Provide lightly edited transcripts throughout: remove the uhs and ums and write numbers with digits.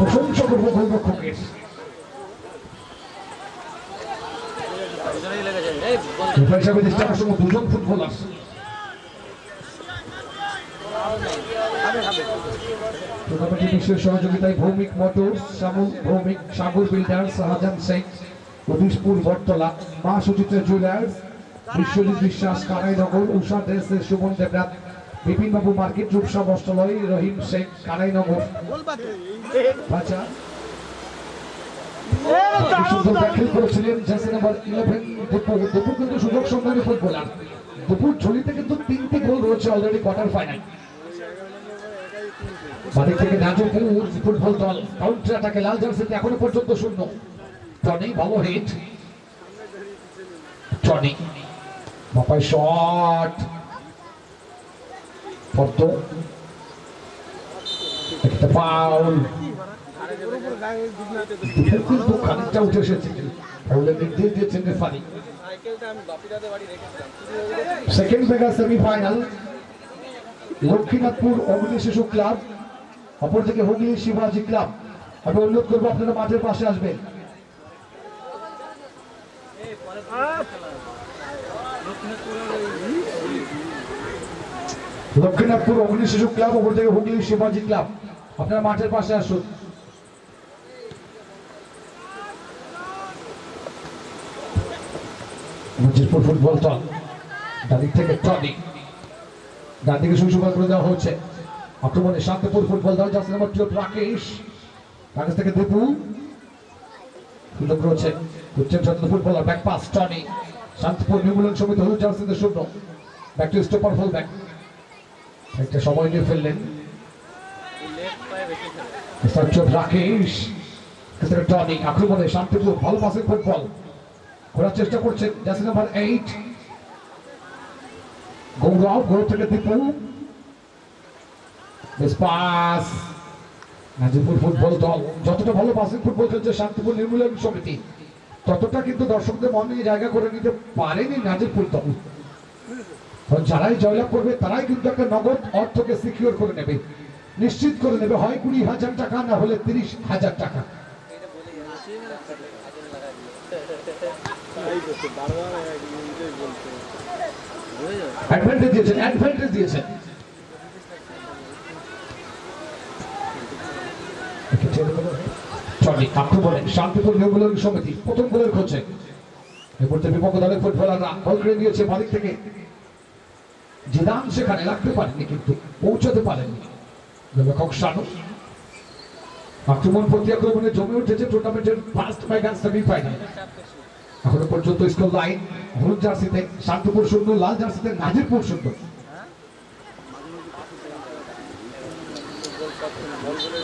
প্রশংসা করবো গোলরক্ষকের। হিসাবে দৃষ্টি আকর্ষণ দুজন ফুটবলার। টুর্নামেন্টের বিশেষ সহযোগিতায় ভৌমিক মোটরস, শ্যামল ভৌমিক, সাগর বিল্ডার্স, শাহজাহান শেখ, উদিশপুর বটতলা, মা সুচিত্রা জুয়েলার্স, বিশ্বজিৎ বিশ্বাস, কানাইনগর, উষা ড্রেসের সুমন দেবনাথ, বিপিনবাবু মার্কেট, রূপসা বস্ত্রালয়, রহিম শেখ, কানাইনগর। দাখিল করেছিলেন জার্সি নাম্বার 11 দীপু। দীপু কিন্তু সুযোগ সন্ধানী ফুটবলার। দীপুর ঝুলিতে কিন্তু 3টি গোল রয়েছে অলরেডি কোয়ার্টার ফাইনাল। বাদিক থেকে নাজুপুর ফুটবল দল কাউন্টার অ্যাটাকে লাল জার্সিতে এখনো পর্যন্ত শূন্য। টনি ভালো হিট, টনি বাপাই শট, পদ্ম একটা ফাউল, কিন্তু খানিকটা উঠে এসেছে, ফাউলের নির্দেশ দিয়েছেন referee. Second mega semifinal Lakshminathpur অগ্নি শিশু ক্লাব, অপরদিকে হুগলি শিবাজি ক্লাব। আমি অনুরোধ করবো আপনারা মাঠের পাশে আসবেন। লক্ষ্মীনাথপুর অগ্নি শিশু ক্লাব, অপরদিকে হুগলি শিবাজি ক্লাব, আপনারা মাঠের পাশে আসুন। ফুটবল দল ডান থেকে টনি, ডান দিকে সুসুপার করে দেওয়া হচ্ছে। আক্রমণে শান্তপুর ফুটবল দল জার্সি নাম্বার 12 রাকেশ, রাকেশ থেকে দীপু, সুযোগ রয়েছে উচ্চেন চন্দ্র footballer, back pass Tony, Shantipur নির্মূলন সমিতি হলুদ জার্সিতে শূন্য, back to stopper full back, একটা সময় নিয়ে ফেললেন রাকেশ, টনি। আক্রমণে শান্তপুর ভালো পাসিং ফুটবল করার চেষ্টা করছেন জার্সি নাম্বার 8 গৌরব, গৌরব থেকে দীপু, পাস। নাজিপুর ফুটবল দল যতটা ভালো পাসিং ফুটবল খেলছে শান্তিপুর নির্মূলন সমিতি, ততটা কিন্তু দর্শকদের মনে জায়গা করে নিতে পারেনি নাজিপুর দল। যারাই জয়লাভ করবে তারাই কিন্তু একটা নগদ অর্থকে সিকিউর করে নেবে, নিশ্চিত করে নেবে, হয় 20,000 টাকা, না হলে 30,000 টাকা। অ্যাডভান্টেজ দিয়েছেন, অ্যাডভান্টেজ দিয়েছেন। আক্রমণে শান্তিপুর নির্মূলন সমিতি প্রথম গোলের খোঁজে। এরপরে বিপক্ষ দলের ফুটবলাররা বল করে নিয়েছে বাদিক থেকে। জিদান সেখানে লাগতে পারেনি, কিন্তু পৌঁছাতে পারেনি। আক্রমণ প্রতি আক্রমণে জমে উঠেছে টুর্নামেন্টের ফার্স্ট মেগা সেমিফাইনাল। এখনো পর্যন্ত স্কোর লাইন হলুদ জার্সিতে শান্তিপুর শূন্য, লাল জার্সিতে নাজিরপুর শূন্য।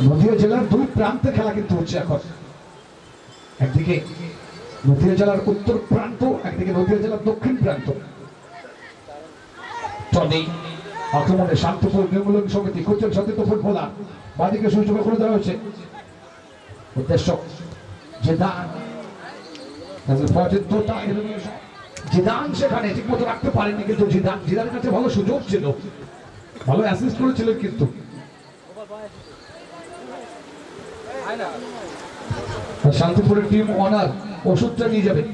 নদীয়া জেলার দুই প্রান্তে খেলা কিন্তু হচ্ছে এখন। একদিকে নদীয়া জেলার উত্তর প্রান্ত, একদিকে নদীয়া জেলার দক্ষিণ প্রান্ত। টনি আক্রমণে শান্তপুর নির্মূলন সমিতি কোচের সতীর্থ ফুটবলার, বাদিকে সুযোগ করে দেওয়া হয়েছে। উদ্দেশ্য জিদান, জিদান সেখানে ঠিক মতো রাখতে পারেনি, কিন্তু জিদানের কাছে ভালো সুযোগ ছিল, ভালো অ্যাসিস্ট করেছিলেন, কিন্তু শান্তিপুরের টিম অনার ওষুধটা নিয়ে যাবেন,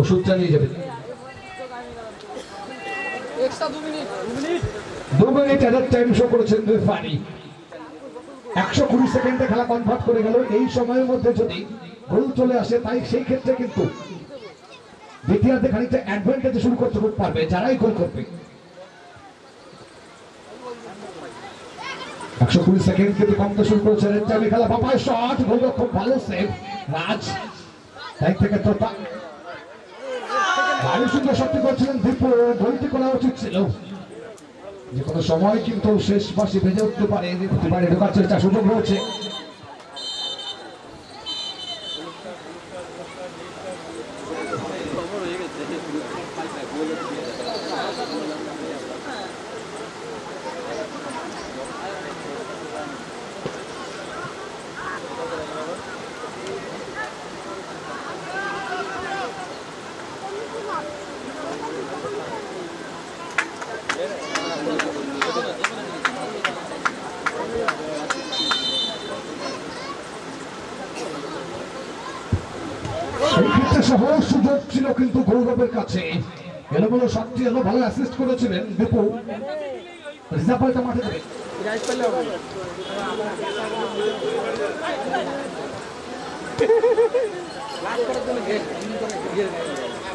ওষুধটা নিয়ে যাবেন। 2 মিনিট এডার টাইম শো করেছেন রেফারি। 120 সেকেন্ডে খেলা কনভার্ট করে গেল। এই সময়ের মধ্যে যদি গোল চলে আসে, তাই সেই ক্ষেত্রে কিন্তু দ্বিতীয়ার্ধে খানিকটা অ্যাডভান্টেজে শুরু করতে পারবে যারাই গোল করবে। 120 সেকেন্ড কিন্তু কমতে শুরু করেছে। খেলা বাপায় শট, গোলরক্ষক ভালো সেভ রাজ, তাই থেকে তোতা ভালো সুন্দর শটটি করছিলেন দীপু। গোলটি করা উচিত ছিল, যে কোনো সময় কিন্তু শেষ বাসি বেজে উঠতে পারে, ঢোকার চেষ্টা, সুযোগ রয়েছে। সহজ সুযোগ ছিল কিন্তু গৌরবের কাছে। এলোমেলো শটটি এলো, ভালো অ্যাসিস্ট করেছিলেন দীপু। রিজার্ভ বলটা মাঠে দেবে।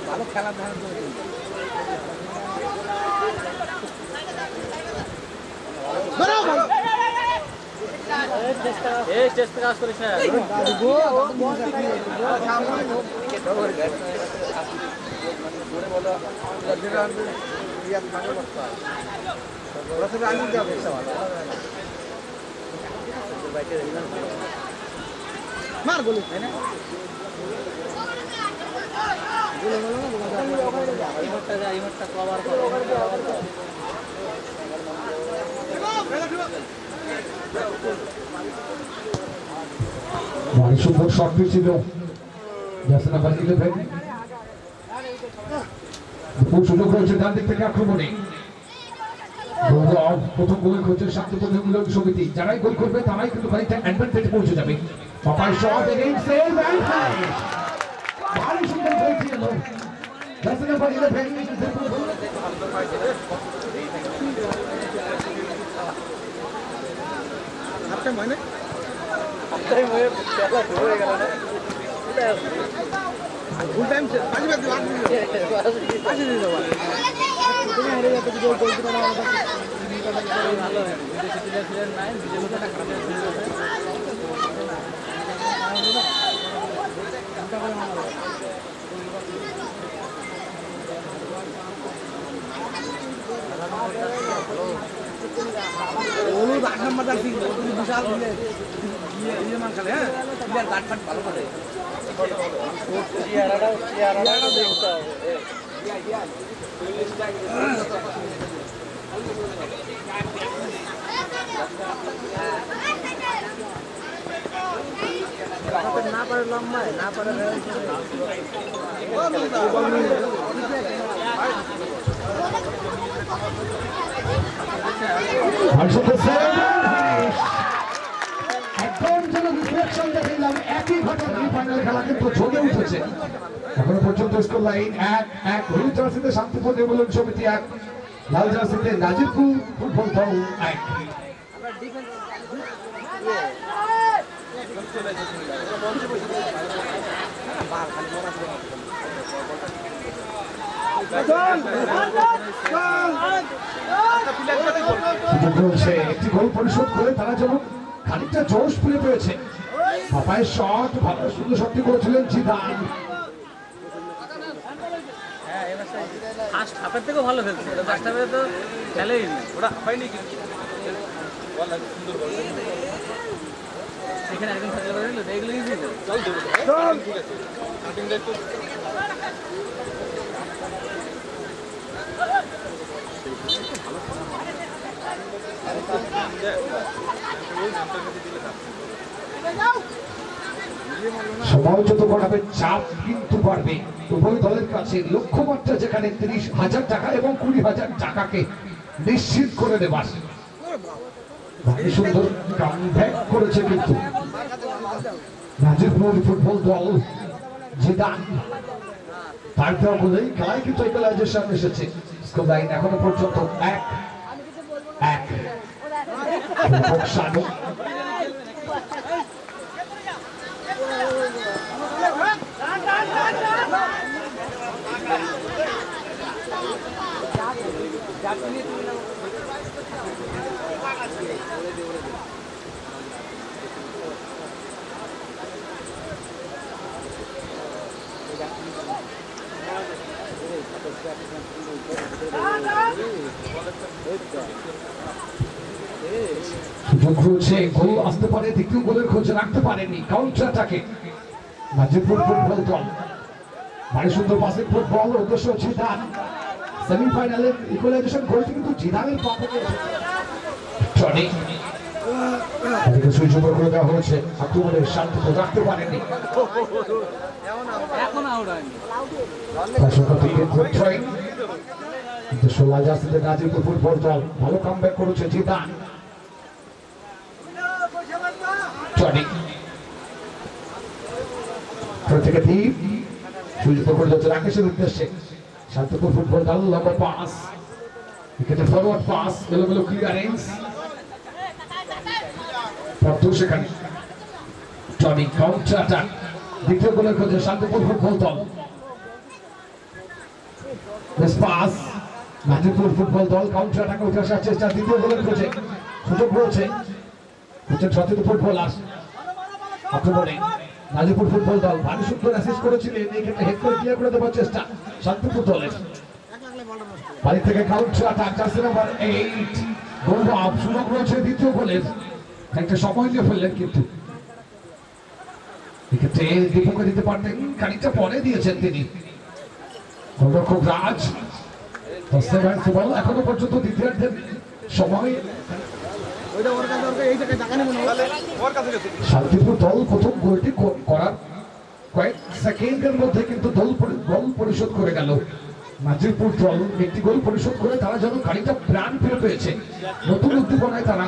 ভালো খেলা কাজ করিস না। মার বলি তাই না কভার সুন্দর শট ছিল খুব সুযোগ রয়েছে ডান দিক থেকে আক্রমণে। প্রথম গোল করছে শান্তিপূর্ণমূলক সমিতি। যারাই গোল করবে তারাই কিন্তু খানিকটা অ্যাডভান্টেজে পৌঁছে যাবে। Papai shot against save and ভারী সুন্দর গোল ছিল। জার্সি নাম্বার 11 আপনি মানে টাইম হয়ে খেলা শুরু হয়ে গেল না। ফুল টাইম আজ বাদ দিও আজ দিও তুমি হেরে যাবে যদি গোল করতে না আমাদের ভালো হয়। বিদেশি প্লেয়ার ছিলেন নাই বিদেশি টাকা ছিল ওলো 8 নাম্বার জার্সি তুমি বিশাল দিলে ইয়ে মান খেলে। হ্যাঁ প্লেয়ার কাট ফাট ভালো করে চেয়ারাটা দেখতে হবে। না পারে লম্বায় না পারে একই ঘটনা ফাইনাল খেলা কিন্তু জমে উঠেছে। এখনো পর্যন্ত স্কোর লাইন 1-1। হলুদ জার্সিতে শান্তিপূর্ণমূলক সমিতি 1, লাল জার্সিতে নাজিরপুর ফুটবল দল 1। একটি গোল পরিশোধ করে তারা যেন খানিকটা জোশ ফিরে পেয়েছে। পাপায়ের শট ভালো সুন্দর শটটি করেছিলেন জিদান। ফার্স্ট হাফের থেকেও ভালো খেলছে। ফার্স্ট হাফে তো খেলেই না ওটা হয়নি কিন্তু সেখানে একদম থাকলে পারে না এগুলো ইজি না। চল চল কাটিং দায়িত্ব সময় যত বাড়াবে চাপ কিন্তু বাড়বে। উভয় দলের কাছে লক্ষ্যমাত্রা যেখানে 30,000 টাকা এবং 20,000 টাকাকে নিশ্চিত করে দেবার। সুন্দর কামব্যাক করেছে কিন্তু নাজিরপুর ফুটবল দল। জিদান তার দেওয়া বলেই খেলায় কিন্তু ইকুয়ালাইজেশন এসেছে। স্কোর লাইন এখনো পর্যন্ত 1-1। সুযোগ রয়েছে, গোল আসতে পারে, দ্বিতীয় গোলের খোঁজ রাখতে পারেনি কাউন্টার অ্যাটাকে নাজিরপুর ফুটবল দল। ভারী সুন্দর পাসিং ফুটবল, উদ্দেশ্য জিদান। সেমিফাইনালের ইকুয়ালাইজেশন গোলটি কিন্তু জিদানের পা থেকে টনি সুযোগ করে দেওয়া হয়েছে। আক্রমণের শান্তি রাখতে পারেনি। এখন আউট হয়নি। নাজিরপুর ফুটবল দল ভালো কামব্যাক করেছে জিদান। টনি থেকে দ্বীপ সুযোগ করে যাচ্ছে রাকেশের উদ্দেশ্যে। শান্তিপুর ফুটবল দল লম্বা পাস, উইকেটে ফরওয়ার্ড পাস, এলোমেলো ক্লিয়ারেন্স, সেখানে টনি কাউন্টার অ্যাটাক। দ্বিতীয় গোলের খোঁজে শান্তিপুর ফুটবল দল। পাস, নাজিপুর ফুটবল দল কাউন্টার অ্যাটাকে উঠে আসার চেষ্টা। দ্বিতীয় গোলের খোঁজে সুযোগ রয়েছে, সচেতন ফুটবলার আক্রমণে নাজিপুর ফুটবল দল ভারী সুন্দর অ্যাসিস্ট করেছিলেন, এই ক্ষেত্রে হেড করে ক্লিয়ার করে দেওয়ার চেষ্টা শান্তিপুর দলের। বাড়ি থেকে কাউন্টার অ্যাটাক, জার্সি নাম্বার 8 গৌরব। সুযোগ রয়েছে দ্বিতীয় গোলের, একটা সময় নিয়ে ফেললেন কিন্তু এক্ষেত্রে দীপকে দিতে পারতেন, খানিকটা পরে দিয়েছেন তিনি। গোলরক্ষক রাজ এখনো পর্যন্ত দ্বিতীয়ার্ধের সময় শান্তিপুর দল প্রথম গোলটি করার কয়েক সেকেন্ডের মধ্যে কিন্তু গোল পরিশোধ করে গেল। নাজিরপুর দল একটি গোল পরিশোধ করে তারা যেন খানিকটা প্রাণ ফিরে পেয়েছে, নতুন উদ্দীপনায় তারা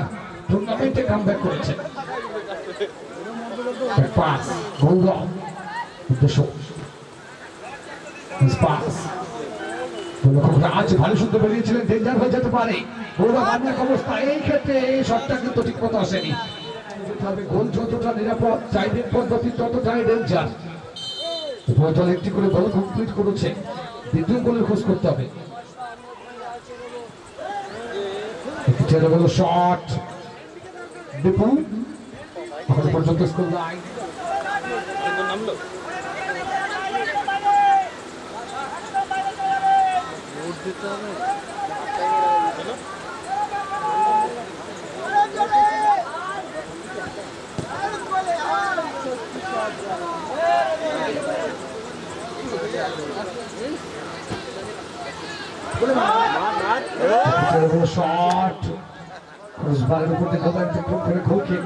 টুর্নামেন্টে কামব্যাক করেছে। পাস গৌরব উদ্দেশ্য, পাস রাজ ভালো সুন্দর বেরিয়েছিলেন, ডেঞ্জার হয়ে যেতে পারে গৌরব অনেক অবস্থা। এই ক্ষেত্রে এই শটটা কিন্তু ঠিক মতো আসেনি। গোল যতটা নিরাপদ চাইবেন পদ্ধতি ততটাই ডেঞ্জার। দল একটি করে গোল কমপ্লিট করেছে, দ্বিতীয় গোলের খোঁজ করতে হবে। শট দীপু এখন পর্যন্ত স্কোর লাইন শট ক্রসবারের উপর থেকে করে ঘুরকে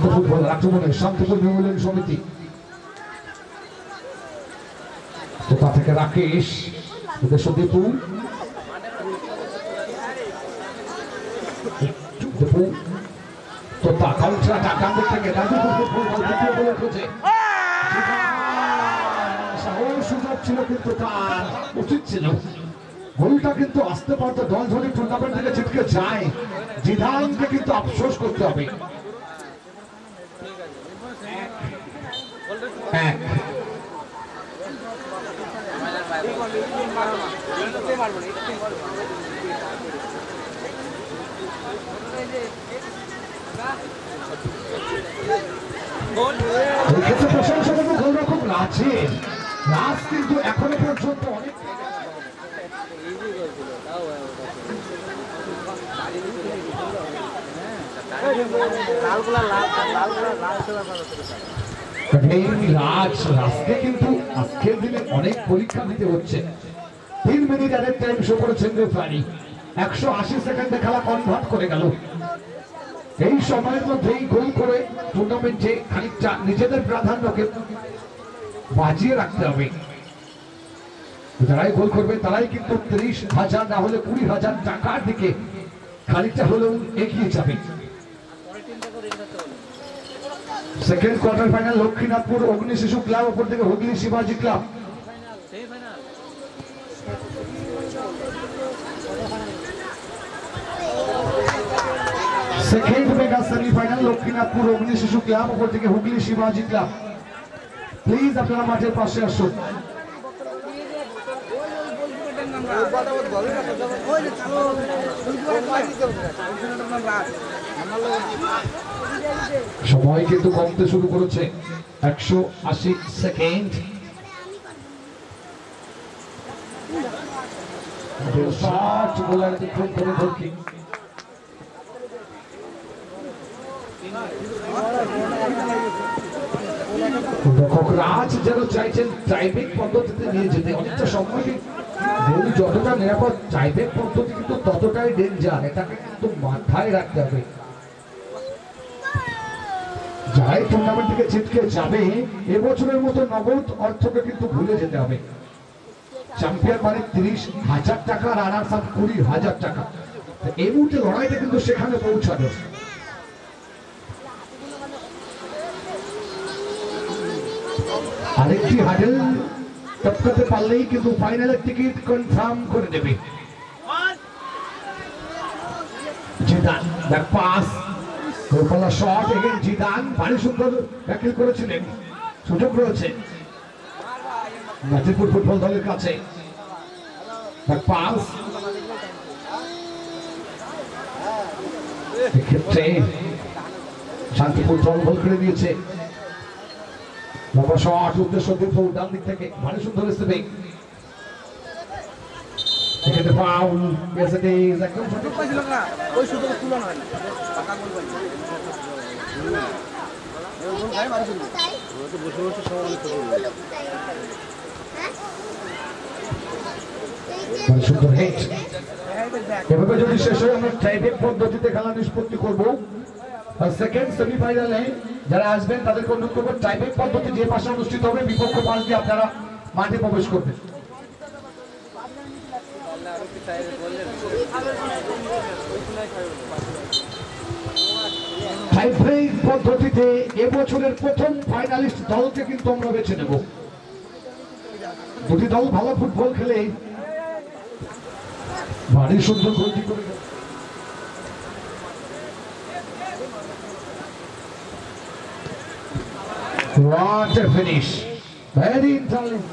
ফুটবল আক্রমণে শান্তিপুর মেমোরিয়াল সমিতি, কোথা থেকে রাকেশ উদ্দেশ্য দীপু, তোতা কাউন্টার ডান দিক থেকে নাজিপুর ফুটবল দ্বিতীয় গোলের খোঁজে। সুযোগ ছিল কিন্তু তার উচিত ছিল, গোলটা কিন্তু আসতে পারতো। দল যদি টুর্নামেন্ট থেকে ছিটকে যায়, জিদানকে কিন্তু আফসোস করতে হবে। প্রশংসা করবো গোলরক্ষক রাজের। রাজ কিন্তু এখনো পর্যন্ত অনেক রাজকে কিন্তু আজকের দিনে অনেক পরীক্ষা দিতে হচ্ছে। 3 মিনিট অ্যাডেড টাইম শো করেছেন রেফারি, 180 সেকেন্ডে খেলা কনভার্ট করে গেল। এই সময়ের মধ্যেই গোল করে টুর্নামেন্টে খানিকটা নিজেদের প্রাধান্যকে বাজিয়ে রাখতে হবে। যারাই গোল করবে তারাই কিন্তু 30,000 না হলে 20,000 টাকার দিকে খানিকটা হলেও এগিয়ে যাবে। সেকেন্ড কোয়ার্টার ফাইনাল লক্ষ্মীনাথপুর অগ্নি শিশু ক্লাব, ওপর থেকে হুগলি শিবাজি club. Second mega semifinal Lakshminathpur অগ্নি শিশু ক্লাব, ওপর থেকে হুগলি শিবাজি ক্লাব। প্লিজ আপনারা মাঠের পাশে আসুন। সময় কিন্তু কমতে শুরু করেছে, 180 সেকেন্ড। রাজ যেন চাইছেন টাইব্রেক পদ্ধতিতে নিয়ে যেতে, অনেকটা সময় যতটা নিরাপদ টাইব্রেক পদ্ধতি কিন্তু ততটাই ডেঞ্জার, এটাকে কিন্তু মাথায় রাখতে হবে। যাই টুর্নামেন্ট থেকে ছিটকে যাবে এবছরের মতো নগদ অর্থকে কিন্তু ভুলে যেতে হবে। চ্যাম্পিয়ন মানে 30,000 টাকা, রানার্স আপ 20,000 টাকা। এই মুহূর্তে লড়াইটা কিন্তু সেখানে পৌঁছানো। আরেকটি হাডেল টপকাতে পারলেই কিন্তু ফাইনালের টিকিট কনফার্ম করে দেবে। জিদান ব্যাক পাস, গোলপালা শট, এগেইন জিদান ভারী সুন্দর ট্যাকল করেছিলেন। সুযোগ রয়েছে নাজিরপুর ফুটবল দলের কাছে। ব্যাক পাস, এক্ষেত্রে শান্তিপুর দল বল করে দিয়েছে। লম্বা শট, উদ্দেশ্য দীর্ঘ ডান দিক থেকে ভারী সুন্দর স্টেপিং। এখানে ফাউল, yes it is, একদম সুযোগ পাইছিল না, ওই সুযোগ তুলনা হয় না, পাকা গোল পাইছে। গোল খাই মারি শুরু ও তো বসে বসে সব অনেক সুযোগ ভারী সুন্দর হিট। এভাবে যদি শেষ হয় আমরা টাইব্রেক পদ্ধতিতে খেলা নিষ্পত্তি করব। আর সেকেন্ড সেমিফাইনালে যারা আসবেন তাদেরকে অনুরোধ করব টাইব্রেক পদ্ধতি যে পাশে অনুষ্ঠিত হবে বিপক্ষ পাশ দিয়ে আপনারা মাঠে প্রবেশ করবেন। টাইব্রেক পদ্ধতিতে এবছরের প্রথম ফাইনালিস্ট দলকে কিন্তু আমরা বেছে নেব। দুটি দল ভালো ফুটবল খেলে ভারী সুন্দর গোলটি করে। What a finish! Very intelligent.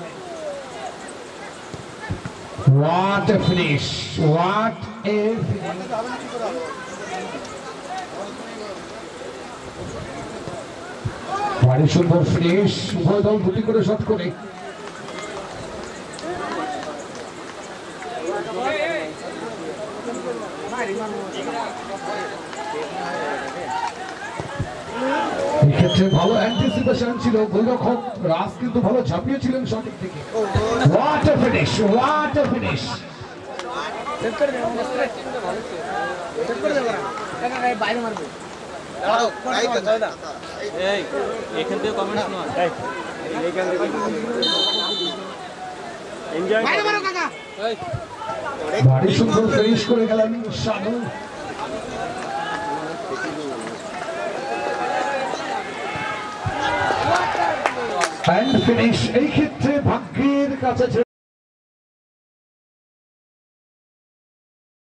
What a finish! What a finish! ভারী সুন্দর ফিনিশ, উভয় দল দুটি করে শট করে। এক্ষেত্রে ভালো অ্যান্টিসিপেশন ছিল, গোলরক্ষক রাজ কিন্তু ভালো ঝাঁপিয়েছিলেন সঠিক থেকে। What a finish, what a finish! Set করে দাও, সেট করে দাও, কাকা গায়ে বাইরে মারবে। দাও, এই তো দাও। এই এখান থেকে কমেন্টস নাও। এই এইখান থেকে এনজয় বাইরে মারো কাকা। এই ভারী সুন্দর ফিনিশ করে গেলেন শানু। And finish, এই ক্ষেত্রে ভাগ্যের কাছে